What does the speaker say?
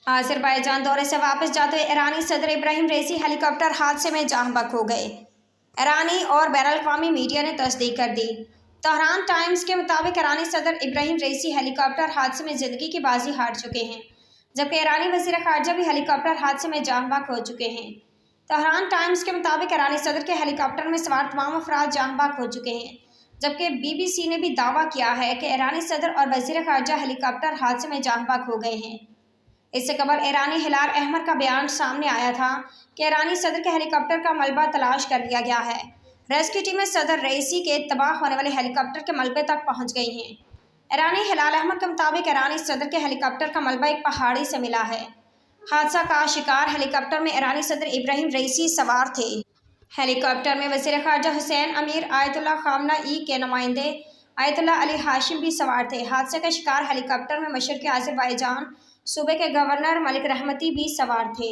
Azerbaijan दौरे से वापस जाते हुए ईरानी सदर इब्राहिम रईसी हेलीकॉप्टर हादसे में जहाँ बहक हो गए। ईरानी और बैनुल-अक़वामी मीडिया ने तस्दीक कर दी। तेहरान टाइम्स के मुताबिक ईरानी सदर इब्राहिम रईसी हेलीकॉप्टर हादसे में ज़िंदगी की बाजी हार चुके हैं, जबकि ईरानी वज़ीर ख़ारजा भी हेलीकॉप्टर हादसे में जहाँ बहक हो चुके हैं। तेहरान टाइम्स के मुताबिक ईरानी सदर के हेलीकॉप्टर में सवार तमाम अफराद जहाँ बहक हो चुके हैं, जबकि BBC ने भी दावा किया है कि ईरानी सदर और वज़ीर ख़ारजा हेलीकॉप्टर हादसे में जहाँ बहक हो गए हैं। इससे कबल ईरानी हिलाल अहमर का बयान सामने आया था कि ईरानी सदर के हेलीकॉप्टर का मलबा तलाश कर लिया गया है। रेस्क्यू टीमें सदर रईसी के तबाह होने वाले हेलीकॉप्टर के मलबे तक पहुंच गई हैं। ईरानी हिलाल अहमर के मुताबिक ईरानी सदर के हेलीकॉप्टर का मलबा एक पहाड़ी से मिला है। हादसा का शिकार हेलीकॉप्टर में ईरानी सदर इब्राहिम रईसी सवार थे। हेलीकॉप्टर में वज़ीर ख़ारजा हुसैन अमीर आयतुल्लाह ख़ामनेई के नुमाइंदे आयतुल्लाह अली हाशिम भी सवार थे। हादसे का शिकार हेलीकॉप्टर में मशरक़ी आज़रबाईजान सूबे के गवर्नर मलिक रहमती भी सवार थे।